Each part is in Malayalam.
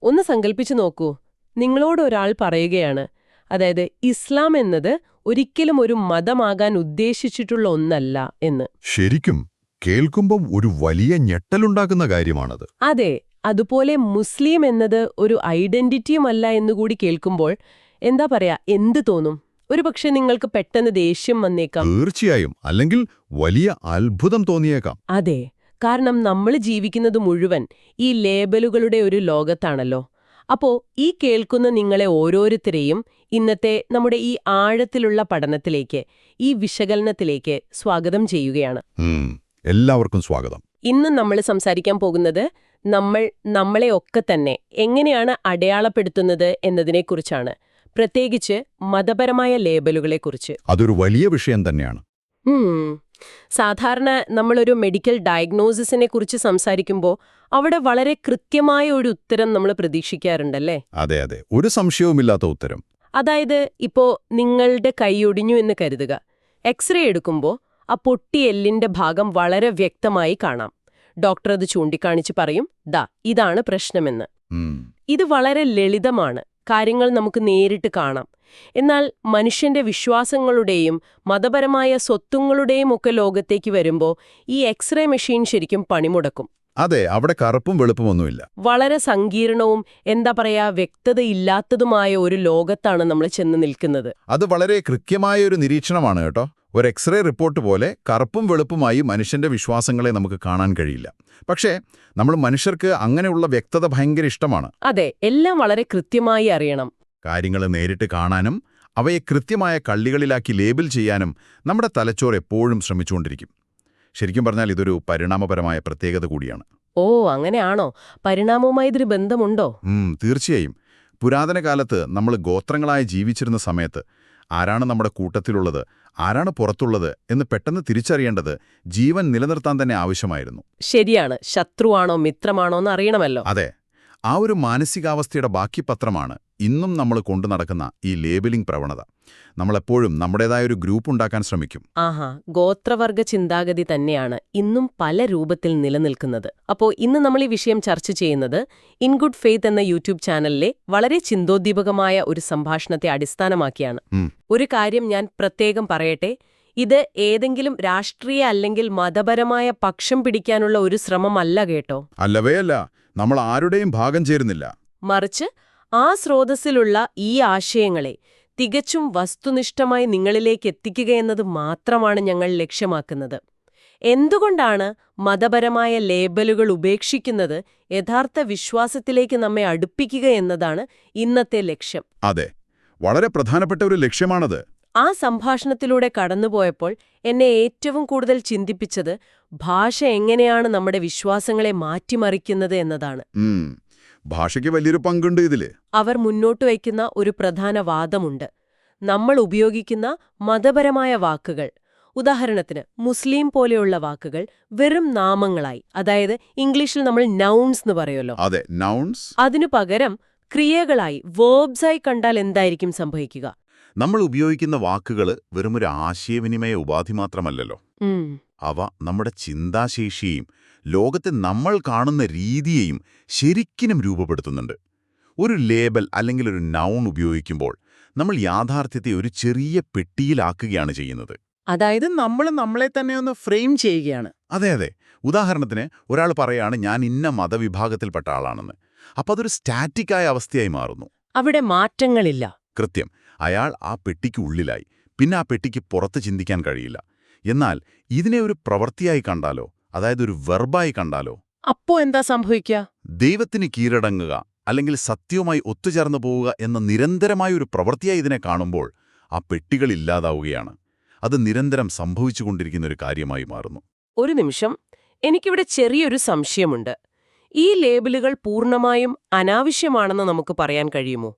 ഒന്ന് സങ്കല്പിച്ചു നോക്കൂ. നിങ്ങളോട് ഒരാൾ പറയുകയാണ്, അതായത് ഇസ്ലാം എന്നത് ഒരിക്കലും ഒരു മതമാകാൻ ഉദ്ദേശിച്ചിട്ടുള്ള ഒന്നല്ല എന്ന്. ശരിക്കും കേൾക്കുമ്പം ഒരു വലിയ ഞെട്ടലുണ്ടാക്കുന്ന കാര്യമാണത്. അതെ, അതുപോലെ മുസ്ലിം എന്നത് ഒരു ഐഡന്റിറ്റിയുമല്ല എന്നുകൂടി കേൾക്കുമ്പോൾ എന്താ പറയാ, എന്ത് തോന്നും? ഒരുപക്ഷെ നിങ്ങൾക്ക് പെട്ടെന്ന് ദേഷ്യം വന്നേക്കാം. തീർച്ചയായും, അല്ലെങ്കിൽ വലിയ അത്ഭുതം തോന്നിയേക്കാം. അതെ, കാരണം നമ്മൾ ജീവിക്കുന്നത് മുഴുവൻ ഈ ലേബലുകളുടെ ഒരു ലോകത്താണല്ലോ. അപ്പോ ഈ കേൾക്കുന്ന നിങ്ങളെ ഓരോരുത്തരെയും ഇന്നത്തെ നമ്മുടെ ഈ ആഴത്തിലുള്ള പഠനത്തിലേക്ക്, ഈ വിശകലനത്തിലേക്ക് സ്വാഗതം ചെയ്യുകയാണ്. എല്ലാവർക്കും സ്വാഗതം. ഇന്ന് നമ്മൾ സംസാരിക്കാൻ പോകുന്നത് നമ്മളെ ഒക്കെ തന്നെ എങ്ങനെയാണ് അടയാളപ്പെടുത്തുന്നത് എന്നതിനെക്കുറിച്ചാണ്. പ്രത്യേകിച്ച് മതപരമായ ലേബലുകളെക്കുറിച്ച്. അതൊരു വലിയ വിഷയം തന്നെയാണ്. സാധാരണ നമ്മളൊരു മെഡിക്കൽ ഡയഗ്നോസിസിനെ കുറിച്ച് സംസാരിക്കുമ്പോൾ അവിടെ വളരെ കൃത്യമായ ഒരു ഉത്തരം നമ്മൾ പ്രതീക്ഷിക്കാറുണ്ടല്ലേ? അതെ അതെ, ഒരു സംശയവുമില്ലാത്ത ഉത്തരം. അതായത് ഇപ്പോ നിങ്ങളുടെ കൈയൊടിഞ്ഞു എന്ന് കരുതുക. എക്സ്റേ എടുക്കുമ്പോൾ ആ പൊട്ടിയ എല്ലിന്റെ ഭാഗം വളരെ വ്യക്തമായി കാണാം. ഡോക്ടർ അത് ചൂണ്ടിക്കാണിച്ച് പറയും, ദാ ഇതാണ് പ്രശ്നമെന്ന്. ഇത് വളരെ ലളിതമാണ്, കാര്യങ്ങൾ നമുക്ക് നേരിട്ട് കാണാം. എന്നാൽ മനുഷ്യന്റെ വിശ്വാസങ്ങളുടെയും മതപരമായ സ്വത്തുങ്ങളുടെയും ഒക്കെ ലോകത്തേക്ക് വരുമ്പോൾ ഈ എക്സ്റേ മെഷീൻ ശരിക്കും പണിമുടക്കും. അതെ, അവിടെ കറുപ്പും വെളുപ്പുമൊന്നുമില്ല. വളരെ സങ്കീർണവും എന്താ പറയാ വ്യക്തതയില്ലാത്തതുമായ ഒരു ലോകത്താണ് നമ്മൾ ചെന്ന് നിൽക്കുന്നത്. അത് വളരെ കൃത്യമായ ഒരു നിരീക്ഷണമാണ് കേട്ടോ. ഒരു എക്സ്റേ റിപ്പോർട്ട് പോലെ കറുപ്പും വെളുപ്പുമായി മനുഷ്യന്റെ വിശ്വാസങ്ങളെ നമുക്ക് കാണാൻ കഴിയില്ല. പക്ഷേ നമ്മൾ മനുഷ്യർക്ക് അങ്ങനെയുള്ള വ്യക്തത ഭയങ്കര ഇഷ്ടമാണ്. അതെ, എല്ലാം വളരെ കൃത്യമായി അറിയണം. കാര്യങ്ങൾ നേരിട്ട് കാണാനും അവയെ കൃത്യമായ കള്ളികളിലാക്കി ലേബൽ ചെയ്യാനും നമ്മുടെ തലച്ചോർ എപ്പോഴും ശ്രമിച്ചുകൊണ്ടിരിക്കും. ശരിക്കും പറഞ്ഞാൽ ഇതൊരു പരിണാമപരമായ പ്രത്യേകത കൂടിയാണ്. ഓ, അങ്ങനെയാണോ? പരിണാമവുമായി ഇതൊരു ബന്ധമുണ്ടോ? തീർച്ചയായും. പുരാതന കാലത്ത് നമ്മൾ ഗോത്രങ്ങളായി ജീവിച്ചിരുന്ന സമയത്ത് ആരാണ് നമ്മുടെ കൂട്ടത്തിലുള്ളത്, ആരാണ് പുറത്തുള്ളത് എന്ന് പെട്ടെന്ന് തിരിച്ചറിയേണ്ടത് ജീവൻ നിലനിർത്താൻ തന്നെ ആവശ്യമായിരുന്നു. ശരിയാണ്, ശത്രുവാണോ മിത്രമാണോ എന്ന് അറിയണമല്ലോ. അതെ, ആ ഒരു മാനസികാവസ്ഥയുടെ ബാക്കി പത്രമാണ് ഇന്നും നമ്മൾ കൊണ്ടു നടക്കുന്ന ഈ ലേബലിംഗ് പ്രവണത. നമ്മളെപ്പോഴും നമ്മുടേതായ ഒരു ഗ്രൂപ്പ് ഉണ്ടാക്കാൻ ശ്രമിക്കും. ആഹാ, ഗോത്രവർഗ ചിന്താഗതി തന്നെയാണ് ഇന്നും പല രൂപത്തിൽ നിലനിൽക്കുന്നത്. അപ്പോൾ ഇന്ന് നമ്മൾ ഈ വിഷയം ചർച്ച ചെയ്യുന്നത് ഇൻ ഗുഡ് ഫെയ്ത്ത് എന്ന യൂട്യൂബ് ചാനലിലെ വളരെ ചിന്തോദ്ദീപകമായ ഒരു സംഭാഷണത്തെ അടിസ്ഥാനമാക്കിയാണ്. ഒരു കാര്യം ഞാൻ പ്രത്യേകം പറയട്ടെ, ഇത് ഏതെങ്കിലും രാഷ്ട്രീയ അല്ലെങ്കിൽ മതപരമായ പക്ഷം പിടിക്കാനുള്ള ഒരു ശ്രമമല്ല കേട്ടോ. അല്ലവേ അല്ല, നമ്മൾ ആരുടെയും ഭാഗം ചേരുന്നില്ല. മറിച്ച് ആ സ്രോതസ്സിലുള്ള ഈ ആശയങ്ങളെ തികച്ചും വസ്തുനിഷ്ഠമായി നിങ്ങളിലേക്ക് എത്തിക്കുകയെന്നത് മാത്രമാണ് ഞങ്ങൾ ലക്ഷ്യമാക്കുന്നത്. എന്തുകൊണ്ടാണ് മതപരമായ ലേബലുകൾ ഉപേക്ഷിക്കുന്നത് യഥാർത്ഥ വിശ്വാസത്തിലേക്ക് നമ്മെ അടുപ്പിക്കുക എന്നതാണ് ഇന്നത്തെ ലക്ഷ്യം. അതെ, വളരെ പ്രധാനപ്പെട്ട ഒരു ലക്ഷ്യമാണത്. ആ സംഭാഷണത്തിലൂടെ കടന്നുപോയപ്പോൾ എന്നെ ഏറ്റവും കൂടുതൽ ചിന്തിപ്പിച്ചത് ഭാഷ എങ്ങനെയാണ് നമ്മുടെ വിശ്വാസങ്ങളെ മാറ്റിമറിക്കുന്നത് എന്നതാണ്. ഭാഷയ്ക്ക് വലിയൊരു പങ്കുണ്ട് ഇതില്. അവർ മുന്നോട്ട് വയ്ക്കുന്ന ഒരു പ്രധാന വാദമുണ്ട്. നമ്മൾ ഉപയോഗിക്കുന്ന മതപരമായ വാക്കുകൾ, ഉദാഹരണത്തിന് മുസ്ലിം പോലെയുള്ള വാക്കുകൾ വെറും നാമങ്ങളായി, അതായത് ഇംഗ്ലീഷിൽ നമ്മൾ നൗൺസ് എന്ന് പറയുമല്ലോ. അതെ, നൗൺസ്. അതിനു പകരം ക്രിയകളായി, വേർബ്സായി കണ്ടാൽ എന്തായിരിക്കും സംഭവിക്കുക? നമ്മൾ ഉപയോഗിക്കുന്ന വാക്കുകൾ വെറുമൊരു ആശയവിനിമയ ഉപാധി മാത്രമല്ലല്ലോ. അവ നമ്മുടെ ചിന്താശേഷിയെയും ലോകത്തെ നമ്മൾ കാണുന്ന രീതിയെയും ശരിക്കും രൂപപ്പെടുത്തുന്നുണ്ട്. ഒരു ലേബൽ അല്ലെങ്കിൽ ഒരു നൗൺ ഉപയോഗിക്കുമ്പോൾ നമ്മൾ യാഥാർത്ഥ്യത്തെ ഒരു ചെറിയ പെട്ടിയിലാക്കുകയാണ് ചെയ്യുന്നത്. അതായത് നമ്മൾ നമ്മളെ തന്നെ ഒന്ന് ഫ്രെയിം ചെയ്യുകയാണ്. അതെ അതെ. ഉദാഹരണത്തിന് ഒരാൾ പറയാണ് ഞാൻ ഇന്ന മതവിഭാഗത്തിൽപ്പെട്ട ആളാണെന്ന്. അപ്പോൾ അതൊരു സ്റ്റാറ്റിക്കായ അവസ്ഥയായി മാറുന്നു. അവിടെ മാറ്റങ്ങളില്ല. കൃത്യം. അയാൾ ആ പെട്ടിക്ക് ഉള്ളിലായി. പിന്നെ ആ പെട്ടിക്ക് പുറത്ത് ചിന്തിക്കാൻ കഴിയില്ല. എന്നാൽ ഇതിനെ ഒരു പ്രവൃത്തിയായി കണ്ടാലോ, അതായത് ഒരു വെർബായി കണ്ടാലോ, അപ്പോ എന്താ സംഭവിക്കുക? ദൈവത്തിന് കീഴടങ്ങുക അല്ലെങ്കിൽ സത്യവുമായി ഒത്തുചേർന്നു പോവുക എന്ന നിരന്തരമായ ഒരു പ്രവൃത്തിയായി ഇതിനെ കാണുമ്പോൾ ആ പെട്ടികൾ ഇല്ലാതാവുകയാണ്. അത് നിരന്തരം സംഭവിച്ചുകൊണ്ടിരിക്കുന്ന ഒരു കാര്യമായി മാറുന്നു. ഒരു നിമിഷം, എനിക്കിവിടെ ചെറിയൊരു സംശയമുണ്ട്. ഈ ലേബലുകൾ പൂർണ്ണമായും അനാവശ്യമാണെന്ന് നമുക്ക് പറയാൻ കഴിയുമോ?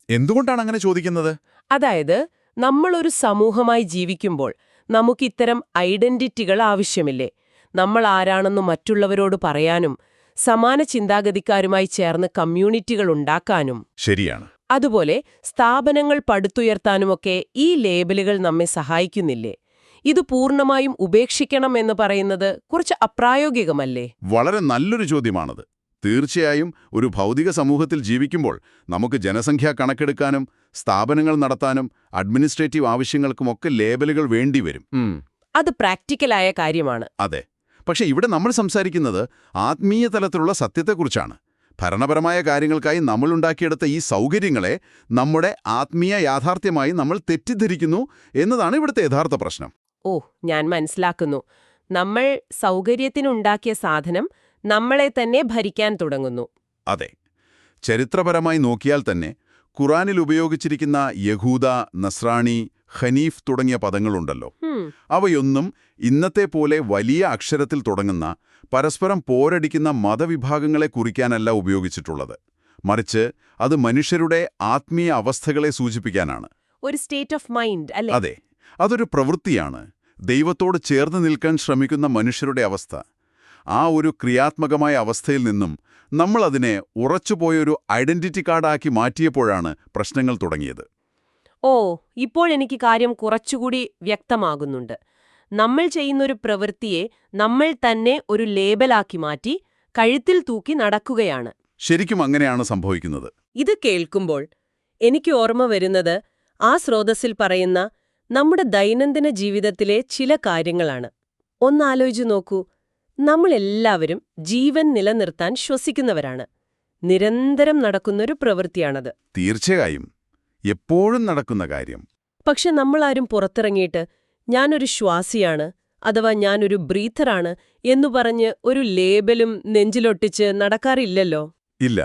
എന്തുകൊണ്ടാണ് അങ്ങനെ ചോദിക്കുന്നത്? അതായത് നമ്മളൊരു സമൂഹമായി ജീവിക്കുമ്പോൾ നമുക്കിത്തരം ഐഡന്റിറ്റികൾ ആവശ്യമില്ലേ? നമ്മൾ ആരാണെന്ന് മറ്റുള്ളവരോട് പറയാനും സമാന ചിന്താഗതിക്കാരുമായി ചേർന്ന് കമ്മ്യൂണിറ്റികൾ ഉണ്ടാക്കാനും. ശരിയാണ്. അതുപോലെ സ്ഥാപനങ്ങൾ പടുത്തുയർത്താനുമൊക്കെ ഈ ലേബലുകൾ നമ്മെ സഹായിക്കുന്നില്ലേ? ഇത് പൂർണ്ണമായും ഉപേക്ഷിക്കണം എന്ന് പറയുന്നത് കുറച്ച് അപ്രായോഗികമല്ലേ? വളരെ നല്ലൊരു ചോദ്യമാണത്. തീർച്ചയായും ഒരു ഭൗതിക സമൂഹത്തിൽ ജീവിക്കുമ്പോൾ നമുക്ക് ജനസംഖ്യാ കണക്കെടുക്കാനും സ്ഥാപനങ്ങൾ നടത്താനും അഡ്മിനിസ്ട്രേറ്റീവ് ആവശ്യങ്ങൾക്കുമൊക്കെ ലേബലുകൾ വേണ്ടിവരും. അത് പ്രാക്ടിക്കലായ കാര്യമാണ്. അതെ. പക്ഷെ ഇവിടെ നമ്മൾ സംസാരിക്കുന്നത് ആത്മീയ തലത്തിലുള്ള സത്യത്തെക്കുറിച്ചാണ്. ഭരണപരമായ കാര്യങ്ങൾക്കായി നമ്മളുണ്ടാക്കിയെടുത്ത ഈ സൗകര്യങ്ങളെ നമ്മുടെ ആത്മീയ യാഥാർത്ഥ്യമായി നമ്മൾ തെറ്റിദ്ധരിക്കുന്നു എന്നതാണ് ഇവിടുത്തെ യഥാർത്ഥ പ്രശ്നം. ഓ, ഞാൻ മനസ്സിലാക്കുന്നു. നമ്മൾ സൗകര്യത്തിനുണ്ടാക്കിയ സാധനം നമ്മളെ തന്നെ ഭരിക്കാൻ തുടങ്ങുന്നു. അതെ. ചരിത്രപരമായി നോക്കിയാൽ തന്നെ ഖുറാനിൽ ഉപയോഗിച്ചിരിക്കുന്ന യഹൂദ, നസ്രാണി, ഹനീഫ് തുടങ്ങിയ പദങ്ങളുണ്ടല്ലോ. അവയൊന്നും ഇന്നത്തെ പോലെ വലിയ അക്ഷരത്തിൽ തുടങ്ങുന്ന പരസ്പരം പോരടിക്കുന്ന മതവിഭാഗങ്ങളെ കുറിക്കാനല്ല ഉപയോഗിച്ചിട്ടുള്ളത്. മറിച്ച് അത് മനുഷ്യരുടെ ആത്മീയ അവസ്ഥകളെ സൂചിപ്പിക്കാനാണ്. ഒരു സ്റ്റേറ്റ് ഓഫ് മൈൻഡ് അല്ലേ? അതെ, അതൊരു പ്രവൃത്തിയാണ്. ദൈവത്തോട് ചേർന്ന് നിൽക്കാൻ ശ്രമിക്കുന്ന മനുഷ്യരുടെ അവസ്ഥ. ആ ഒരു ക്രിയാത്മകമായ അവസ്ഥയിൽ നിന്നും നമ്മൾ അതിനെ ഉറച്ചുപോയൊരു ഐഡന്റിറ്റി കാർഡാക്കി മാറ്റിയപ്പോഴാണ് പ്രശ്നങ്ങൾ തുടങ്ങിയത്. ഓ, ഇപ്പോൾ എനിക്ക് കാര്യം കുറച്ചുകൂടി വ്യക്തമാകുന്നുണ്ട്. നമ്മൾ ചെയ്യുന്നൊരു പ്രവൃത്തിയെ നമ്മൾ തന്നെ ഒരു ലേബലാക്കി മാറ്റി കഴുത്തിൽ തൂക്കി നടക്കുകയാണ്. ശരിക്കും അങ്ങനെയാണ് സംഭവിക്കുന്നത്. ഇത് കേൾക്കുമ്പോൾ എനിക്ക് ഓർമ്മ വരുന്നത് ആ സ്രോതസ്സിൽ പറയുന്ന നമ്മുടെ ദൈനംദിന ജീവിതത്തിലെ ചില കാര്യങ്ങളാണ്. ഒന്നാലോചിച്ചു നോക്കൂ. നമ്മളെല്ലാവരും ജീവൻ നിലനിർത്താൻ ശ്വസിക്കുന്നവരാണ്. നിരന്തരം നടക്കുന്നൊരു പ്രവൃത്തിയാണത്. തീർച്ചയായും എപ്പോഴും നടക്കുന്ന കാര്യം. പക്ഷെ നമ്മളാരും പുറത്തിറങ്ങിയിട്ട് ഞാനൊരു ശ്വാസിയാണ്, അഥവാ ഞാനൊരു ബ്രീത്തറാണ് എന്നു പറഞ്ഞ് ഒരു ലേബലും നെഞ്ചിലൊട്ടിച്ച് നടക്കാറില്ലല്ലോ. ഇല്ല,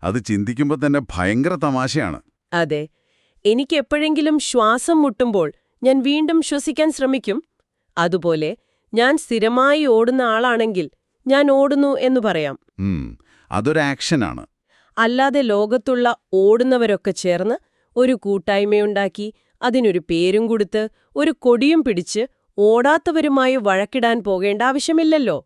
അത് ചിന്തിക്കുമ്പോൾ തന്നെ ഭയങ്കര തമാശയാണ്. അതെ. എനിക്കെപ്പോഴെങ്കിലും ശ്വാസം മുട്ടുമ്പോൾ ഞാൻ വീണ്ടും ശ്വസിക്കാൻ ശ്രമിക്കും. അതുപോലെ ഞാൻ സ്ഥിരമായി ഓടുന്ന ആളാണെങ്കിൽ ഞാൻ ഓടുന്നു എന്നു പറയാം. അതൊരു ആക്ഷനാണ്. അല്ലാതെ ലോകത്തുള്ള ഓടുന്നവരൊക്കെ ചേർന്ന് ഒരു കൂട്ടായ്മയുണ്ടാക്കി അതിനൊരു പേരും കൊടുത്ത് ഒരു കൊടിയും പിടിച്ച് ഓടാത്തവരുമായി വഴക്കിടാൻ പോകേണ്ട ആവശ്യമില്ലല്ലോ.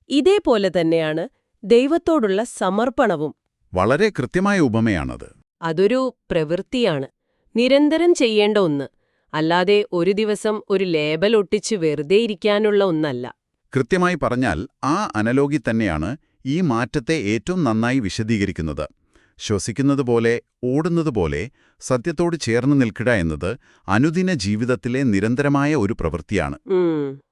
ഇതേപോലെ തന്നെയാണ് ദൈവത്തോടുള്ള സമർപ്പണവും. വളരെ കൃത്യമായ ഉപമയാണത്. അതൊരു പ്രവൃത്തിയാണ്, നിരന്തരം ചെയ്യേണ്ട ഒന്ന്, അല്ലാതെ ഒരു ദിവസം ഒരു ലേബൽ ഒട്ടിച്ച് വെറുതെ ഇരിക്കാനുള്ള ഒന്നല്ല. കൃത്യമായി പറഞ്ഞാൽ ആ അനലോഗി തന്നെയാണ് ഈ മാറ്റത്തെ ഏറ്റവും നന്നായി വിശദീകരിക്കുന്നത്. ശ്വസിക്കുന്നതുപോലെ, ഓടുന്നതുപോലെ സത്യത്തോട് ചേർന്ന് നിൽക്കുക എന്നത് അനുദിന ജീവിതത്തിലെ നിരന്തരമായ ഒരു പ്രവൃത്തിയാണ്.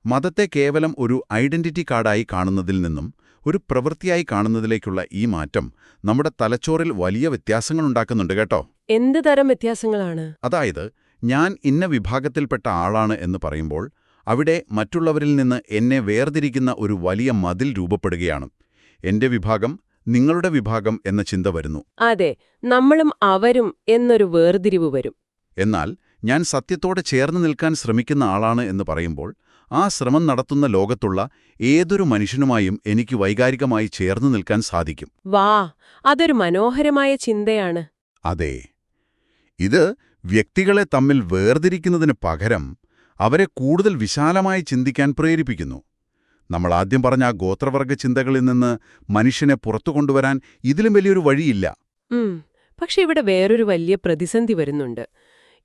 മതത്തെ കേവലം ഒരു ഐഡന്റിറ്റി കാർഡായി കാണുന്നതിൽ നിന്നും ഒരു പ്രവൃത്തിയായി കാണുന്നതിലേക്കുള്ള ഈ മാറ്റം നമ്മുടെ തലച്ചോറിൽ വലിയ വ്യത്യാസങ്ങളുണ്ടാക്കുന്നുണ്ട് കേട്ടോ. എന്ത് തരം വ്യത്യാസങ്ങളാണ്? അതായത്, ഞാൻ ഇന്ന വിഭാഗത്തിൽപ്പെട്ട ആളാണ് എന്ന് പറയുമ്പോൾ അവിടെ മറ്റുള്ളവരിൽ നിന്ന് എന്നെ വേർതിരിക്കുന്ന ഒരു വലിയ മതിൽ രൂപപ്പെടുകയാണ്. എന്റെ വിഭാഗം, നിങ്ങളുടെ വിഭാഗം എന്ന ചിന്ത വരുന്നു. അതെ, നമ്മളും അവരും എന്നൊരു വേർതിരിവ് വരും. എന്നാൽ ഞാൻ സത്യത്തോടെ ചേർന്ന് നിൽക്കാൻ ശ്രമിക്കുന്ന ആളാണ് എന്ന് പറയുമ്പോൾ ആ ശ്രമം നടത്തുന്ന ലോകത്തുള്ള ഏതൊരു മനുഷ്യനുമായും എനിക്ക് വൈകാരികമായി ചേർന്ന് നിൽക്കാൻ സാധിക്കും. വാ, അതൊരു മനോഹരമായ ചിന്തയാണ്. അതെ, ഇത് വ്യക്തികളെ തമ്മിൽ വേർതിരിക്കുന്നതിന് പകരം അവരെ കൂടുതൽ വിശാലമായി ചിന്തിക്കാൻ പ്രേരിപ്പിക്കുന്നു. നമ്മൾ ആദ്യം പറഞ്ഞ ആ ഗോത്രവർഗ ചിന്തകളിൽ നിന്ന് മനുഷ്യനെ പുറത്തു കൊണ്ടുവരാൻ ഇതിലും വലിയൊരു വഴിയില്ല. പക്ഷെ ഇവിടെ വേറൊരു വലിയ പ്രതിസന്ധി വരുന്നുണ്ട്.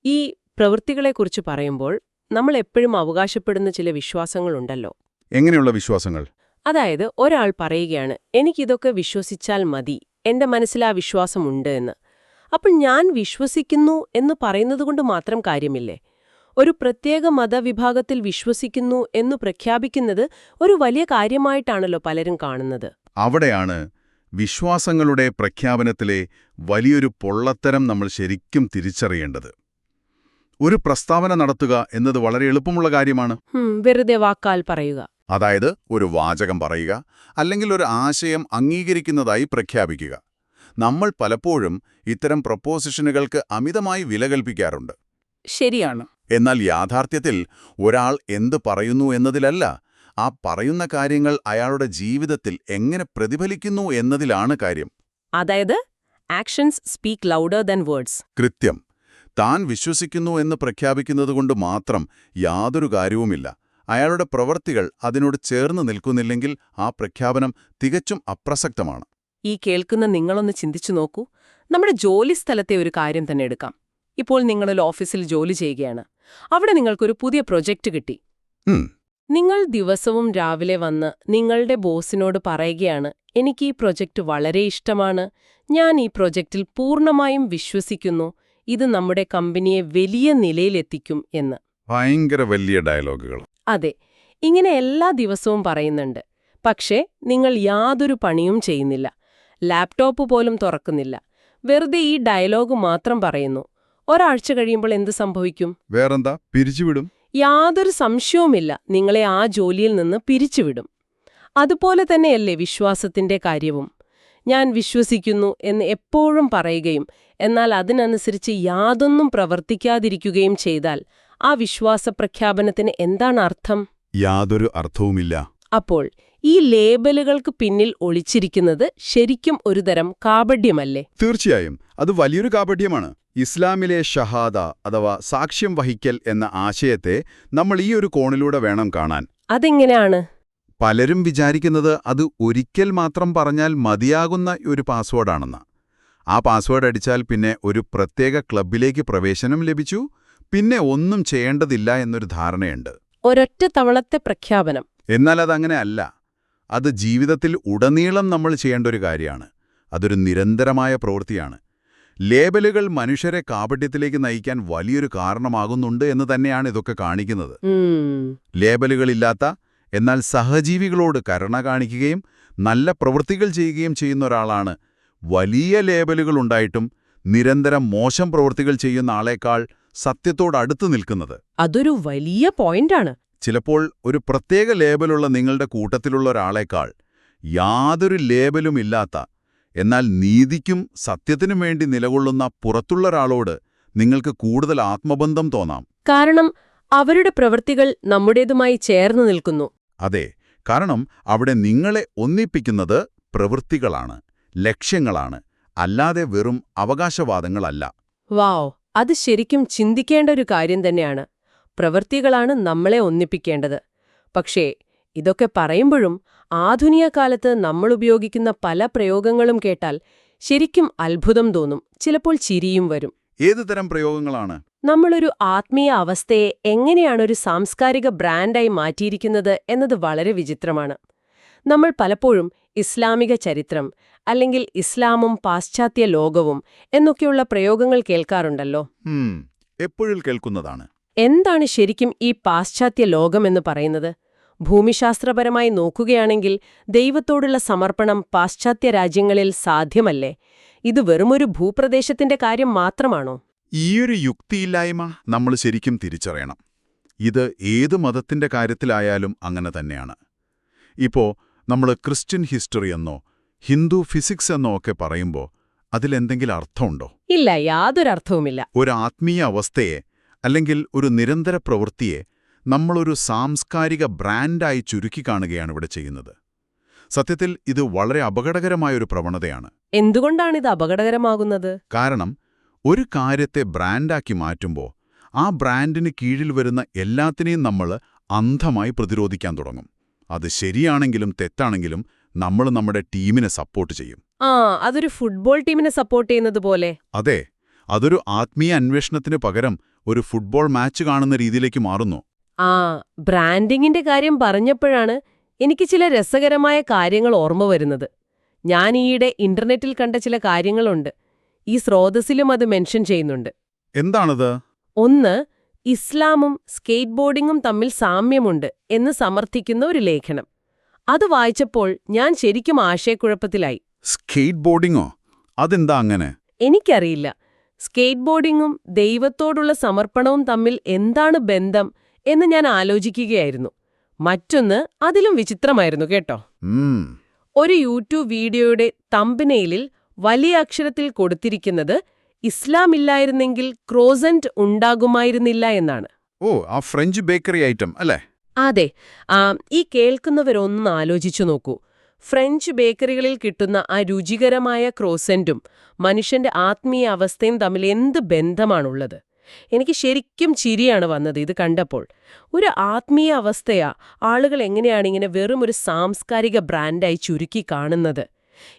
ഈ പ്രവൃത്തികളെക്കുറിച്ച് പറയുമ്പോൾ നമ്മൾ എപ്പോഴും അവകാശപ്പെടുന്ന ചില വിശ്വാസങ്ങളുണ്ടല്ലോ. എങ്ങനെയുള്ള വിശ്വാസങ്ങൾ? അതായത്, ഒരാൾ പറയുകയാണ്, എനിക്കിതൊക്കെ വിശ്വസിച്ചാൽ മതി, എന്റെ മനസ്സിൽ ആ വിശ്വാസമുണ്ട് എന്ന്. അപ്പോൾ ഞാൻ വിശ്വസിക്കുന്നു എന്ന് പറയുന്നതുകൊണ്ട് മാത്രം കാര്യമില്ലേ? ഒരു പ്രത്യേക മതവിഭാഗത്തിൽ വിശ്വസിക്കുന്നു എന്ന് പ്രഖ്യാപിക്കുന്നത് ഒരു വലിയ കാര്യമായിട്ടാണല്ലോ പലരും കാണുന്നത്. അവിടെയാണ് വിശ്വാസങ്ങളുടെ പ്രഖ്യാപനത്തിലെ വലിയൊരു പൊള്ളത്തരം നമ്മൾ ശരിക്കും തിരിച്ചറിയേണ്ടത്. ഒരു പ്രസ്താവന നടത്തുക എന്നത് വളരെ എളുപ്പമുള്ള കാര്യമാണ്. വെറുതെ വാക്കാൽ പറയുക. അതായത്, ഒരു വാചകം പറയുക, അല്ലെങ്കിൽ ഒരു ആശയം അംഗീകരിക്കുന്നതായി പ്രഖ്യാപിക്കുക. നമ്മൾ പലപ്പോഴും ഇത്തരം പ്രൊപ്പോസിഷനുകൾക്ക് അമിതമായി വില കൽപ്പിക്കാറുണ്ട്. ശരിയാണ്. എന്നാൽ യാഥാർത്ഥ്യത്തിൽ ഒരാൾ എന്ത് പറയുന്നു എന്നതിലല്ല, ആ പറയുന്ന കാര്യങ്ങൾ അയാളുടെ ജീവിതത്തിൽ എങ്ങനെ പ്രതിഫലിക്കുന്നു എന്നതിലാണ് കാര്യം. അതായത്, actions speak louder than words. കൃത്യം. താൻ വിശ്വസിക്കുന്നു എന്ന് പ്രഖ്യാപിക്കുന്നതുകൊണ്ട് മാത്രം യാതൊരു കാര്യവുമില്ല. അയാളുടെ പ്രവൃത്തികൾ അതിനോട് ചേർന്ന് നിൽക്കുന്നില്ലെങ്കിൽ ആ പ്രഖ്യാപനം തികച്ചും അപ്രസക്തമാണ്. ഈ കേൾക്കുന്ന നിങ്ങളൊന്ന് ചിന്തിച്ചു നോക്കൂ. നമ്മുടെ ജോലിസ്ഥലത്തെ ഒരു കാര്യം തന്നെ എടുക്കാം. ഇപ്പോൾ നിങ്ങളൊരു ഓഫീസിൽ ജോലി ചെയ്യുകയാണ്. അവിടെ നിങ്ങൾക്കൊരു പുതിയ പ്രൊജക്റ്റ് കിട്ടി. നിങ്ങൾ ദിവസവും രാവിലെ വന്ന് നിങ്ങളുടെ ബോസിനോട് പറയുകയാണ്, എനിക്ക് ഈ പ്രൊജക്റ്റ് വളരെ ഇഷ്ടമാണ്, ഞാൻ ഈ പ്രൊജക്റ്റിൽ പൂർണ്ണമായും വിശ്വസിക്കുന്നു, ഇത് നമ്മുടെ കമ്പനിയെ വലിയ നിലയിലെത്തിക്കും എന്ന്. ഭയങ്കര വലിയ ഡയലോഗുകൾ. അതെ, ഇങ്ങനെ എല്ലാ ദിവസവും പറയുന്നുണ്ട്. പക്ഷേ നിങ്ങൾ യാതൊരു പണിയും ചെയ്യുന്നില്ല. ലാപ്ടോപ്പ് പോലും തുറക്കുന്നില്ല. വെറുതെ ഈ ഡയലോഗ് മാത്രം പറയുന്നു. ഒരാഴ്ച കഴിയുമ്പോൾ എന്ത് സംഭവിക്കും? വേറെന്താ, പിരിച്ചുവിടും. യാതൊരു സംശയവുമില്ല, നിങ്ങളെ ആ ജോലിയിൽ നിന്ന് പിരിച്ചുവിടും. അതുപോലെ തന്നെയല്ലേ വിശ്വാസത്തിന്റെ കാര്യവും? ഞാൻ വിശ്വസിക്കുന്നു എന്ന് എപ്പോഴും പറയുകയും എന്നാൽ അതിനനുസരിച്ച് യാതൊന്നും പ്രവർത്തിക്കാതിരിക്കുകയും ചെയ്താൽ ആ വിശ്വാസപ്രഖ്യാപനത്തിന് എന്താണ് അർത്ഥം? യാതൊരു അർത്ഥവുമില്ല. അപ്പോൾ ഈ ലേബലുകൾക്ക് പിന്നിൽ ഒളിച്ചിരിക്കുന്നത് ശരിക്കും ഒരുതരം കാപഢ്യമല്ലേ? തീർച്ചയായും അത് വലിയൊരു കാപഢ്യമാണ്. ഇസ്ലാമിലെ ഷഹാദ അഥവാ സാക്ഷ്യം വഹിക്കൽ എന്ന ആശയത്തെ നമ്മൾ ഈ ഒരു കോണിലൂടെ വേണം കാണാൻ. അതെങ്ങനെയാണ്? പലരും വിചാരിക്കുന്നത് അത് ഒരിക്കൽ മാത്രം പറഞ്ഞാൽ മതിയാകുന്ന ഒരു പാസ്വേഡാണെന്ന്. ആ പാസ്വേഡ് അടിച്ചാൽ പിന്നെ ഒരു പ്രത്യേക ക്ലബ്ബിലേക്ക് പ്രവേശനം ലഭിച്ചു, പിന്നെ ഒന്നും ചെയ്യേണ്ടതില്ല എന്നൊരു ധാരണയുണ്ട്. ഒരൊറ്റ തവണത്തെ പ്രഖ്യാപനം. എന്നാൽ അതങ്ങനെ അല്ല. അത് ജീവിതത്തിൽ ഉടനീളം നമ്മൾ ചെയ്യേണ്ട ഒരു കാര്യമാണ്. അതൊരു നിരന്തരമായ പ്രവൃത്തിയാണ്. ലേബലുകൾ മനുഷ്യരെ കാപഢ്യത്തിലേക്ക് നയിക്കാൻ വലിയൊരു കാരണമാകുന്നുണ്ട് എന്ന് തന്നെയാണ് ഇതൊക്കെ കാണിക്കുന്നത്. ലേബലുകളില്ലാത്ത എന്നാൽ സഹജീവികളോട് കരുണ കാണിക്കുകയും നല്ല പ്രവൃത്തികൾ ചെയ്യുകയും ചെയ്യുന്ന ഒരാളാണ് വലിയ ലേബലുകളുണ്ടായിട്ടും നിരന്തരം മോശം പ്രവൃത്തികൾ ചെയ്യുന്ന ആളേക്കാൾ സത്യത്തോടടുത്ത് നിൽക്കുന്നത്. അതൊരു വലിയ പോയിന്റാണ്. ചിലപ്പോൾ ഒരു പ്രത്യേക ലേബലുള്ള നിങ്ങളുടെ കൂട്ടത്തിലുള്ള ഒരാളേക്കാൾ യാതൊരു ലേബലുമില്ലാത്ത എന്നാൽ നീതിക്കും സത്യത്തിനും വേണ്ടി നിലകൊള്ളുന്ന പുറത്തുള്ള ഒരാളോട് നിങ്ങൾക്ക് കൂടുതൽ ആത്മബന്ധം തോന്നാം. കാരണം അവരുടെ പ്രവൃത്തികൾ നമ്മുടേതുമായി ചേർന്ന് നിൽക്കുന്നു. അതെ, കാരണം അവിടെ നിങ്ങളെ ഒന്നിപ്പിക്കുന്നത് പ്രവൃത്തികളാണ്, ലക്ഷ്യങ്ങളാണ്, അല്ലാതെ വെറും അവകാശവാദങ്ങളല്ല. വാവ്, അത് ശരിക്കും ചിന്തിക്കേണ്ട ഒരു കാര്യം തന്നെയാണ്. പ്രവൃത്തികളാണ് നമ്മളെ ഒന്നിപ്പിക്കേണ്ടത്. പക്ഷേ ഇതൊക്കെ പറയുമ്പോഴും ആധുനിക കാലത്ത് നമ്മൾ ഉപയോഗിക്കുന്ന പല പ്രയോഗങ്ങളും കേട്ടാൽ ശരിക്കും അത്ഭുതം തോന്നും. ചിലപ്പോൾ ചിരിയും വരും. ഏതുതരം പ്രയോഗങ്ങളാണ്? നമ്മളൊരു ആത്മീയ അവസ്ഥയെ എങ്ങനെയാണൊരു സാംസ്കാരിക ബ്രാൻഡായി മാറ്റിയിരിക്കുന്നത് എന്നത് വളരെ വിചിത്രമാണ്. നമ്മൾ പലപ്പോഴും ഇസ്ലാമിക ചരിത്രം അല്ലെങ്കിൽ ഇസ്ലാമും പാശ്ചാത്യ ലോകവും എന്നൊക്കെയുള്ള പ്രയോഗങ്ങൾ കേൾക്കാറുണ്ടല്ലോ. എപ്പോഴും കേൾക്കുന്നതാണ്. എന്താണ് ശരിക്കും ഈ പാശ്ചാത്യ ലോകമെന്ന് പറയുന്നത്? ഭൂമിശാസ്ത്രപരമായി നോക്കുകയാണെങ്കിൽ ദൈവത്തോടുള്ള സമർപ്പണം പാശ്ചാത്യ രാജ്യങ്ങളിൽ സാധ്യമല്ലേ? ഇത് വെറുമൊരു ഭൂപ്രദേശത്തിന്റെ കാര്യം മാത്രമാണോ? ഈയൊരു യുക്തിയില്ലായ്മ നമ്മൾ ശരിക്കും തിരിച്ചറിയണം. ഇത് ഏത് മതത്തിന്റെ കാര്യത്തിലായാലും അങ്ങനെ തന്നെയാണ്. ഇപ്പോ നമ്മൾ ക്രിസ്ത്യൻ ഹിസ്റ്ററി എന്നോ ഹിന്ദു ഫിസിക്സ് എന്നോ ഒക്കെ പറയുമ്പോൾ അതിലെന്തെങ്കിലും അർത്ഥമുണ്ടോ? ഇല്ല, യാതൊരർത്ഥവുമില്ല. ഒരു ആത്മീയ അവസ്ഥയെ അല്ലെങ്കിൽ ഒരു നിരന്തര പ്രവൃത്തിയെ നമ്മളൊരു സാംസ്കാരിക ബ്രാൻഡായി ചുരുക്കിക്കാണുകയാണ് ഇവിടെ ചെയ്യുന്നത്. സത്യത്തിൽ ഇത് വളരെ അപകടകരമായൊരു പ്രവണതയാണ്. എന്തുകൊണ്ടാണിത് അപകടകരമാകുന്നത്? കാരണം ഒരു കാര്യത്തെ ബ്രാൻഡാക്കി മാറ്റുമ്പോൾ ആ ബ്രാൻഡിന് കീഴിൽ വരുന്ന എല്ലാത്തിനെയും നമ്മൾ അന്ധമായി പ്രതിരോധിക്കാൻ തുടങ്ങും. അത് ശരിയാണെങ്കിലും തെറ്റാണെങ്കിലും നമ്മൾ നമ്മുടെ ടീമിനെ സപ്പോർട്ട് ചെയ്യും. അതൊരു ഫുട്ബോൾ ടീമിനെ സപ്പോർട്ട് ചെയ്യുന്നത് പോലെ. അതെ, അതൊരു ആത്മീയ അന്വേഷണത്തിന് പകരം ഒരു ഫുട്ബോൾ മാച്ച് കാണുന്ന രീതിയിലേക്ക് മാറുന്നു. ബ്രാൻഡിങ്ങിന്റെ കാര്യം പറഞ്ഞപ്പോഴാണ് എനിക്ക് ചില രസകരമായ കാര്യങ്ങൾ ഓർമ്മ വരുന്നത്. ഞാൻ ഈയിടെ ഇന്റർനെറ്റിൽ കണ്ട ചില കാര്യങ്ങളുണ്ട്. ഈ സ്രോതസ്സിലും അത് മെൻഷൻ ചെയ്യുന്നുണ്ട്. എന്താണത്? ഒന്ന്, ഇസ്ലാമും സ്കേറ്റ് ബോർഡിങ്ങും തമ്മിൽ സാമ്യമുണ്ട് എന്ന് സമർത്ഥിക്കുന്ന ഒരു ലേഖനം. അത് വായിച്ചപ്പോൾ ഞാൻ ശരിക്കും ആശയക്കുഴപ്പത്തിലായി. സ്കേറ്റ് ബോർഡിങ്ങോ? അതെന്താ അങ്ങനെ? എനിക്കറിയില്ല. സ്കേറ്റ് ബോർഡിങ്ങും ദൈവത്തോടുള്ള സമർപ്പണവും തമ്മിൽ എന്താണ് ബന്ധം എന്ന് ഞാൻ ആലോചിക്കുകയായിരുന്നു. മറ്റൊന്ന് അതിലും വിചിത്രമായിരുന്നു കേട്ടോ. ഒരു യൂട്യൂബ് വീഡിയോയുടെ തംബ്നെയിലിൽ വലിയ അക്ഷരത്തിൽ കൊടുത്തിരിക്കുന്നത് ഇസ്ലാമില്ലായിരുന്നെങ്കിൽ ക്രോസന്റ് ഉണ്ടാകുമായിരുന്നില്ല എന്നാണ്. ആ ഫ്രഞ്ച് ബേക്കറി ഐറ്റം അല്ലേ? അതെ. ഈ കേൾക്കുന്നവരൊന്ന് ആലോചിച്ചു നോക്കൂ. ഫ്രഞ്ച് ബേക്കറികളിൽ കിട്ടുന്ന ആ രുചികരമായ ക്രോസന്റും മനുഷ്യന്റെ ആത്മീയ അവസ്ഥയും തമ്മിൽ എന്ത് ബന്ധമാണുള്ളത്? എനിക്ക് ശരിക്കും ചിരിയാണ് വന്നത് ഇത് കണ്ടപ്പോൾ. ഒരു ആത്മീയ അവസ്ഥയാ ആളുകൾ എങ്ങനെയാണിങ്ങനെ വെറും ഒരു സാംസ്കാരിക ബ്രാൻഡായി ചുരുക്കി കാണുന്നത്?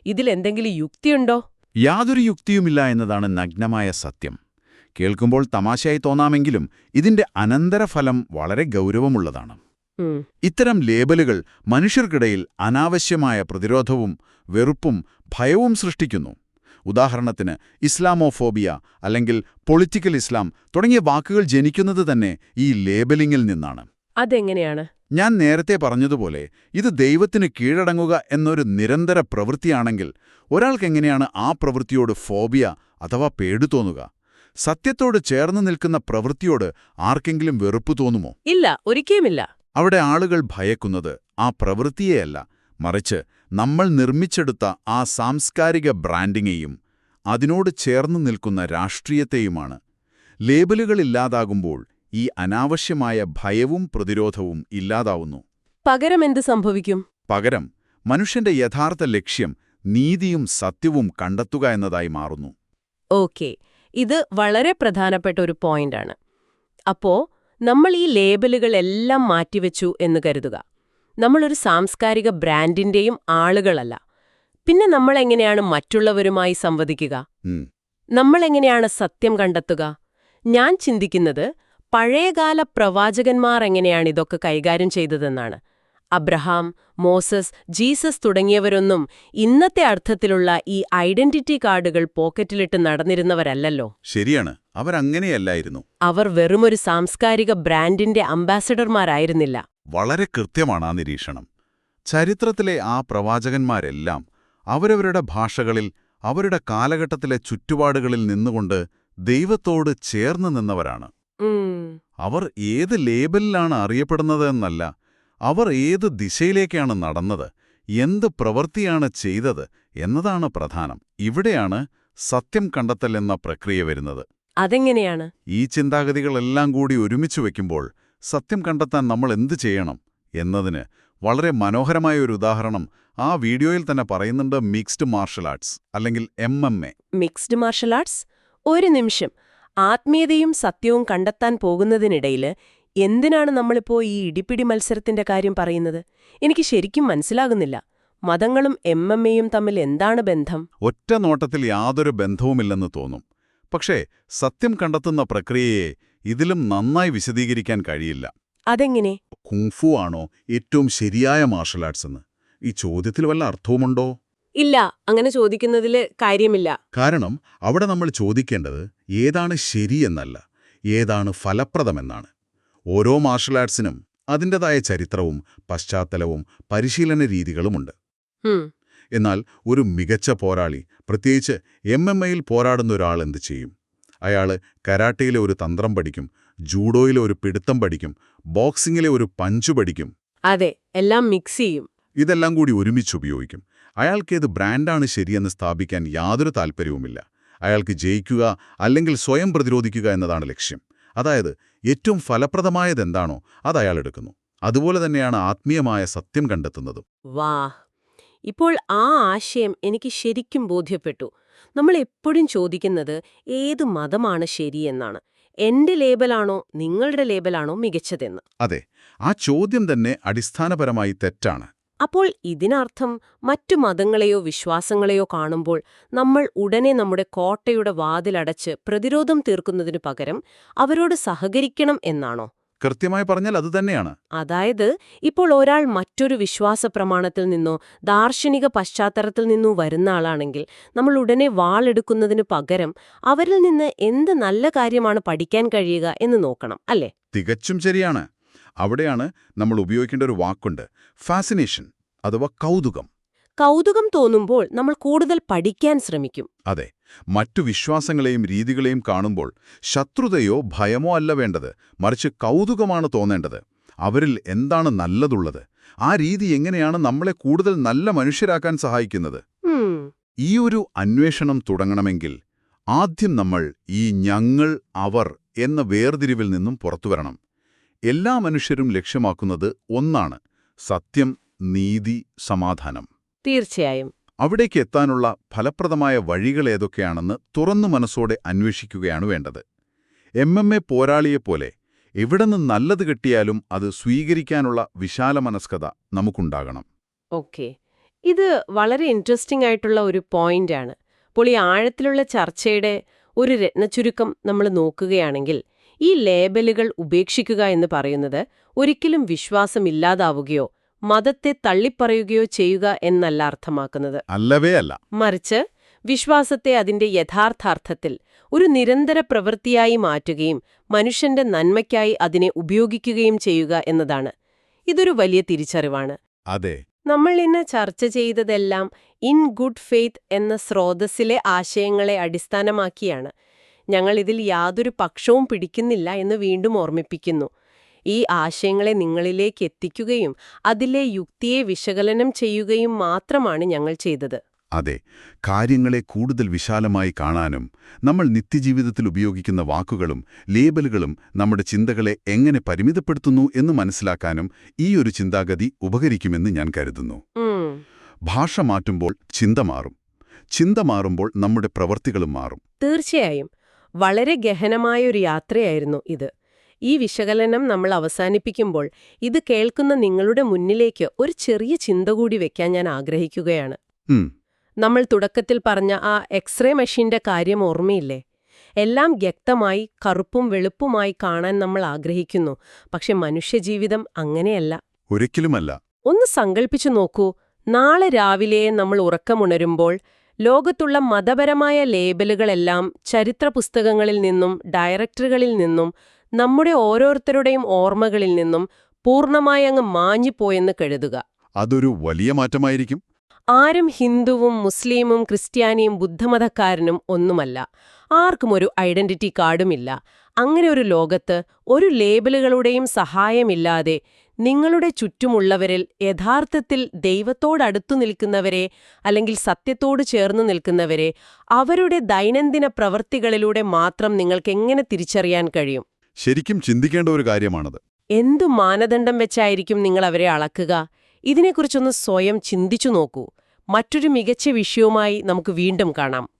ഇതിലെന്തെങ്കിലും യുക്തിയുണ്ടോ? യാതൊരു യുക്തിയുമില്ല എന്നതാണ് നഗ്നമായ സത്യം. കേൾക്കുമ്പോൾ തമാശയായി തോന്നാമെങ്കിലും ഇതിന്റെ അനന്തരഫലം വളരെ ഗൗരവമുള്ളതാണ്. ഉം. ഇത്തരം ലേബലുകൾ മനുഷ്യർക്കിടയിൽ അനാവശ്യമായ പ്രതിരോധവും വെറുപ്പും ഭയവും സൃഷ്ടിക്കുന്നു. ഉദാഹരണത്തിന് ഇസ്ലാമോഫോബിയ അല്ലെങ്കിൽ പൊളിറ്റിക്കൽ ഇസ്ലാം തുടങ്ങിയ വാക്കുകൾ ജനിക്കുന്നത് തന്നെ ഈ ലേബലിംഗിൽ നിന്നാണ്. അതെങ്ങനെയാണ്? ഞാൻ നേരത്തെ പറഞ്ഞതുപോലെ ഇത് ദൈവത്തിന് കീഴടങ്ങുക എന്നൊരു നിരന്തര പ്രവൃത്തിയാണെങ്കിൽ ഒരാൾക്കെങ്ങനെയാണ് ആ പ്രവൃത്തിയോട് ഫോബിയ അഥവാ പേടി തോന്നുക? സത്യത്തോട് ചേർന്ന് നിൽക്കുന്ന പ്രവൃത്തിയോട് ആർക്കെങ്കിലും വെറുപ്പ് തോന്നുമോ? ഇല്ല, ഒരിക്കലുമില്ല. അവിടെ ആളുകൾ ഭയക്കുന്നത് ആ പ്രവൃത്തിയെയല്ല, മറിച്ച് നമ്മൾ നിർമ്മിച്ചെടുത്ത ആ സാംസ്കാരിക ബ്രാൻഡിങ്ങെയും അതിനോട് ചേർന്ന് നിൽക്കുന്ന രാഷ്ട്രീയത്തെയുമാണ്. ലേബലുകളില്ലാതാകുമ്പോൾ ഈ അനാവശ്യമായ ഭയവും പ്രതിരോധവും ഇല്ലാതാവുന്നു. പകരം എന്ത് സംഭവിക്കും? പകരം മനുഷ്യന്റെ യഥാർത്ഥ ലക്ഷ്യം നീതിയും സത്യവും കണ്ടെത്തുക എന്നതായി മാറുന്നു. ഓക്കെ, ഇത് വളരെ പ്രധാനപ്പെട്ട ഒരു പോയിന്റാണ്. അപ്പോ നമ്മൾ ഈ ലേബലുകളെല്ലാം മാറ്റിവെച്ചു എന്ന് കരുതുക. നമ്മളൊരു സാംസ്കാരിക ബ്രാൻഡിന്റെയും ആളുകളല്ല. പിന്നെ നമ്മളെങ്ങനെയാണ് മറ്റുള്ളവരുമായി സംവദിക്കുക? നമ്മളെങ്ങനെയാണ് സത്യം കണ്ടെത്തുക? ഞാൻ ചിന്തിക്കുന്നത് പഴയകാല പ്രവാചകന്മാർ എങ്ങനെയാണ് ഇതൊക്കെ കൈകാര്യം ചെയ്തതെന്നാണ്. അബ്രഹാം, മോസസ്, ജീസസ് തുടങ്ങിയവരൊന്നും ഇന്നത്തെ അർത്ഥത്തിലുള്ള ഈ ഐഡന്റിറ്റി കാർഡുകൾ പോക്കറ്റിലിട്ട് നടന്നിരുന്നവരല്ലല്ലോ. ശരിയാണ്, അവരങ്ങനെയല്ലായിരുന്നു. അവർ വെറുമൊരു സാംസ്കാരിക ബ്രാൻഡിന്റെ അംബാസഡർമാരായിരുന്നില്ല. വളരെ കൃത്യമാണ് ആ നിരീക്ഷണം. ചരിത്രത്തിലെ ആ പ്രവാചകന്മാരെല്ലാം അവരവരുടെ ഭാഷകളിൽ അവരുടെ കാലഘട്ടത്തിലെ ചുറ്റുപാടുകളിൽ നിന്നുകൊണ്ട് ദൈവത്തോട് ചേർന്ന് നിന്നവരാണ്. അവർ ഏത് ലേബലിലാണ് അറിയപ്പെടുന്നതെന്നല്ല, അവർ ഏത് ദിശയിലേക്കാണ് നടന്നത്, എന്ത് പ്രവൃത്തിയാണ് ചെയ്തത് എന്നതാണ് പ്രധാനം. ഇവിടെയാണ് സത്യം കണ്ടെത്തൽ എന്ന പ്രക്രിയ വരുന്നത്. അതെങ്ങനെയാണ്? ഈ ചിന്താഗതികളെല്ലാം കൂടി ഒരുമിച്ച് വയ്ക്കുമ്പോൾ സത്യം കണ്ടെത്താൻ നമ്മൾ എന്ത് ചെയ്യണം എന്നതിന് വളരെ മനോഹരമായ ഒരു ഉദാഹരണം ആ വീഡിയോയിൽ തന്നെ പറയുന്നുണ്ട്. മിക്സ്ഡ് മാർഷൽ ആർട്സ് അല്ലെങ്കിൽ MMA. Mixed martial arts? ഒരു നിമിഷം. ആത്മീയതയും സത്യവും കണ്ടെത്താൻ പോകുന്നതിനിടയിൽ എന്തിനാണ് നമ്മളിപ്പോ ഈ ഇടിപ്പിടി മത്സരത്തിന്റെ കാര്യം പറയുന്നത്? എനിക്ക് ശരിക്കും മനസ്സിലാകുന്നില്ല. മതങ്ങളും MMA-യും തമ്മിൽ എന്താണ് ബന്ധം? ഒറ്റ നോട്ടത്തിൽ യാതൊരു ബന്ധവുമില്ലെന്ന് തോന്നും. പക്ഷേ സത്യം കണ്ടെത്തുന്ന പ്രക്രിയയെ ഇതിലും നന്നായി വിശദീകരിക്കാൻ കഴിയില്ല. അതെങ്ങനെ? കുങ്ഫു ആണോ ഏറ്റവും ശരിയായ മാർഷൽ ആർട്സ് എന്ന് ഈ ചോദ്യത്തിൽ വല്ല അർത്ഥവുമുണ്ടോ? ഇല്ല, അങ്ങനെ ചോദിക്കുന്നതിൽ കാര്യമില്ല. കാരണം അവിടെ നമ്മൾ ചോദിക്കേണ്ടത് ഏതാണ് ശരിയെന്നല്ല, ഏതാണ് ഫലപ്രദമെന്നാണ്. ഓരോ മാർഷൽ ആർട്സിനും അതിൻ്റെതായ ചരിത്രവും പശ്ചാത്തലവും പരിശീലന രീതികളുമുണ്ട്. എന്നാൽ ഒരു മികച്ച പോരാളി, പ്രത്യേകിച്ച് MMA-യിൽ പോരാടുന്ന ഒരാൾ എന്ത് ചെയ്യും? അയാൾ കരാട്ടയിലെ ഒരു തന്ത്രം പഠിക്കും, ജൂഡോയിലെ ഒരു പിടുത്തം പഠിക്കും, ബോക്സിങ്ങിലെ ഒരു പഞ്ചു പഠിക്കും. അതെ, എല്ലാം മിക്സ് ചെയ്യും. ഇതെല്ലാം കൂടി ഒരുമിച്ച് ഉപയോഗിക്കും. അയാൾക്കേത് ബ്രാൻഡാണ് ശരിയെന്ന് സ്ഥാപിക്കാൻ യാതൊരു താൽപ്പര്യവുമില്ല. അയാൾക്ക് ജയിക്കുക അല്ലെങ്കിൽ സ്വയം പ്രതിരോധിക്കുക എന്നതാണ് ലക്ഷ്യം. അതായത് ഏറ്റവും ഫലപ്രദമായതെന്താണോ അത് അയാൾ എടുക്കുന്നു. അതുപോലെ തന്നെയാണ് ആത്മീയമായ സത്യം കണ്ടെത്തുന്നതും. വാ, ഇപ്പോൾ ആ ആശയം എനിക്ക് ശരിക്കും ബോധ്യപ്പെട്ടു. നമ്മൾ എപ്പോഴും ചോദിക്കുന്നത് ഏത് മതമാണ് ശരിയെന്നാണ്. എന്റെ ലേബലാണോ നിങ്ങളുടെ ലേബലാണോ മികച്ചതെന്ന്. അതെ, ആ ചോദ്യം തന്നെ അടിസ്ഥാനപരമായി തെറ്റാണ്. അപ്പോൾ ഇതിനർത്ഥം മറ്റു മതങ്ങളെയോ വിശ്വാസങ്ങളെയോ കാണുമ്പോൾ നമ്മൾ ഉടനെ നമ്മുടെ കോട്ടയുടെ വാതിലടച്ച് പ്രതിരോധം തീർക്കുന്നതിനു പകരം അവരോട് സഹകരിക്കണം എന്നാണോ? കൃത്യമായി പറഞ്ഞാൽ അതുതന്നെയാണ്. അതായത് ഇപ്പോൾ ഒരാൾ മറ്റൊരു വിശ്വാസ പ്രമാണത്തിൽ നിന്നോ ദാർശനിക പശ്ചാത്തലത്തിൽ നിന്നോ വരുന്ന ആളാണെങ്കിൽ നമ്മൾ ഉടനെ വാളെടുക്കുന്നതിനു പകരം അവരിൽ നിന്ന് എന്ത് നല്ല കാര്യമാണ് പഠിക്കാൻ കഴിയുക എന്ന് നോക്കണം, അല്ലേ? തികച്ചും ശരിയാണ്. അവിടെയാണ് നമ്മൾ ഉപയോഗിക്കേണ്ട ഒരു വാക്കുണ്ട്, ഫാസിനേഷൻ അഥവാ കൗതുകം. കൗതുകം തോന്നുമ്പോൾ നമ്മൾ കൂടുതൽ പഠിക്കാൻ ശ്രമിക്കും. അതെ, മറ്റു വിശ്വാസങ്ങളെയും രീതികളെയും കാണുമ്പോൾ ശത്രുതയോ ഭയമോ അല്ല വേണ്ടത്, മറിച്ച് കൗതുകമാണ് തോന്നേണ്ടത്. അവരിൽ എന്താണ് നല്ലതുള്ളത്, ആ രീതി എങ്ങനെയാണ് നമ്മളെ കൂടുതൽ നല്ല മനുഷ്യരാക്കാൻ സഹായിക്കുന്നത്. ഈ ഒരു അന്വേഷണം തുടങ്ങണമെങ്കിൽ ആദ്യം നമ്മൾ ഈ ഞങ്ങൾ അവർ എന്ന വേർതിരിവിൽ നിന്നും പുറത്തുവരണം. എല്ലാ മനുഷ്യരും ലക്ഷ്യമാക്കുന്നത് ഒന്നാണ്: സത്യം, നീതി, സമാധാനം. തീർച്ചയായും. അവിടേക്ക് എത്താനുള്ള ഫലപ്രദമായ വഴികൾ ഏതൊക്കെയാണെന്ന് തുറന്നു മനസ്സോടെ അന്വേഷിക്കുകയാണ് വേണ്ടത്. MMA പോരാളിയെപ്പോലെ എവിടെ നിന്ന് നല്ലത് കിട്ടിയാലും അത് സ്വീകരിക്കാനുള്ള വിശാലമനസ്കത നമുക്കുണ്ടാകണം. ഓക്കെ, ഇത് വളരെ ഇൻട്രസ്റ്റിംഗ് ആയിട്ടുള്ള ഒരു പോയിന്റാണ്. അപ്പോൾ ഈ ആഴത്തിലുള്ള ചർച്ചയുടെ ഒരു രത്നച്ചുരുക്കം നമ്മൾ നോക്കുകയാണെങ്കിൽ ഈ ലേബലുകൾ ഉപേക്ഷിക്കുക എന്ന് പറയുന്നത് ഒരിക്കലും വിശ്വാസമില്ലാതാവുകയോ മതത്തെ തള്ളിപ്പറയുകയോ ചെയ്യുക എന്നല്ല അർത്ഥമാക്കുന്നത്. അല്ലവേ അല്ല. മറിച്ച് വിശ്വാസത്തെ അതിന്റെ യഥാർത്ഥാർത്ഥത്തിൽ ഒരു നിരന്തര പ്രവൃത്തിയായി മാറ്റുകയും മനുഷ്യന്റെ നന്മയ്ക്കായി അതിനെ ഉപയോഗിക്കുകയും ചെയ്യുക എന്നതാണ്. ഇതൊരു വലിയ തിരിച്ചറിവാണ്. അതെ. നമ്മൾ ഇന്ന് ചർച്ച ചെയ്തതെല്ലാം ഇൻ ഗുഡ് ഫെയ്ത്ത് എന്ന സ്രോതസ്സിലെ ആശയങ്ങളെ അടിസ്ഥാനമാക്കിയാണ്. ഞങ്ങൾ ഇതിൽ യാതൊരു പക്ഷവും പിടിക്കുന്നില്ല എന്ന് വീണ്ടും ഓർമ്മിപ്പിക്കുന്നു. ഈ ആശയങ്ങളെ നിങ്ങളിലേക്ക് എത്തിക്കുകയും അതിലെ യുക്തിയെ വിശകലനം ചെയ്യുകയും മാത്രമാണ് ഞങ്ങൾ ചെയ്തത്. അതെ, കാര്യങ്ങളെ കൂടുതൽ വിശാലമായി കാണാനും നമ്മൾ നിത്യജീവിതത്തിൽ ഉപയോഗിക്കുന്ന വാക്കുകളും ലേബലുകളും നമ്മുടെ ചിന്തകളെ എങ്ങനെ പരിമിതപ്പെടുത്തുന്നു എന്ന് മനസ്സിലാക്കാനും ഈ ഒരു ചിന്താഗതി ഉപകരിക്കുമെന്ന് ഞാൻ കരുതുന്നു. ഭാഷ മാറ്റുമ്പോൾ ചിന്ത മാറും. ചിന്ത മാറുമ്പോൾ നമ്മുടെ പ്രവൃത്തികളും മാറും. തീർച്ചയായും വളരെ ഗഹനമായൊരു യാത്രയായിരുന്നു ഇത്. ഈ വിശകലനം നമ്മൾ അവസാനിപ്പിക്കുമ്പോൾ ഇത് കേൾക്കുന്ന നിങ്ങളുടെ മുന്നിലേക്ക് ഒരു ചെറിയ ചിന്ത കൂടി വെക്കാൻ ഞാൻ ആഗ്രഹിക്കുകയാണ്. നമ്മൾ തുടക്കത്തിൽ പറഞ്ഞ ആ എക്സ്റേ മെഷീന്റെ കാര്യം ഓർമ്മയില്ലേ? എല്ലാം വ്യക്തമായി കറുപ്പും വെളുപ്പുമായി കാണാൻ നമ്മൾ ആഗ്രഹിക്കുന്നു. പക്ഷെ മനുഷ്യജീവിതം അങ്ങനെയല്ല. ഒരിക്കലുമല്ല. ഒന്ന് സങ്കൽപ്പിച്ചു നോക്കൂ, നാളെ രാവിലെ നമ്മൾ ഉറക്കമുണരുമ്പോൾ ലോകത്തുള്ള മതപരമായ ലേബലുകളെല്ലാം ചരിത്ര പുസ്തകങ്ങളിൽ നിന്നും ഡയറക്ടറുകളിൽ നിന്നും നമ്മുടെ ഓരോരുത്തരുടെയും ഓർമ്മകളിൽ നിന്നും പൂർണ്ണമായി അങ്ങ് മാഞ്ഞുപോയെന്ന് കരുതുക. അതൊരു വലിയ മാറ്റമായിരിക്കും. ആരും ഹിന്ദുവും മുസ്ലിമും ക്രിസ്ത്യാനിയും ബുദ്ധമതക്കാരനും ഒന്നുമല്ല. ആർക്കും ഒരു ഐഡന്റിറ്റി കാർഡുമില്ല. അങ്ങനെ ഒരു ലോകത്ത് ഒരു ലേബലുകളുടെയും സഹായമില്ലാതെ നിങ്ങളുടെ ചുറ്റുമുള്ളവരിൽ യഥാർത്ഥത്തിൽ ദൈവത്തോടടുത്തു നിൽക്കുന്നവരെ അല്ലെങ്കിൽ സത്യത്തോട് ചേർന്നു നിൽക്കുന്നവരെ അവരുടെ ദൈനംദിന പ്രവൃത്തികളിലൂടെ മാത്രം നിങ്ങൾക്കെങ്ങനെ തിരിച്ചറിയാൻ കഴിയും? ശരിക്കും ചിന്തിക്കേണ്ട ഒരു കാര്യമാണത്. എന്തു മാനദണ്ഡം വെച്ചായിരിക്കും നിങ്ങൾ അവരെ അളക്കുക? ഇതിനെക്കുറിച്ചൊന്ന് സ്വയം ചിന്തിച്ചു നോക്കൂ. മറ്റൊരു മികച്ച വിഷയവുമായി നമുക്ക് വീണ്ടും കാണാം.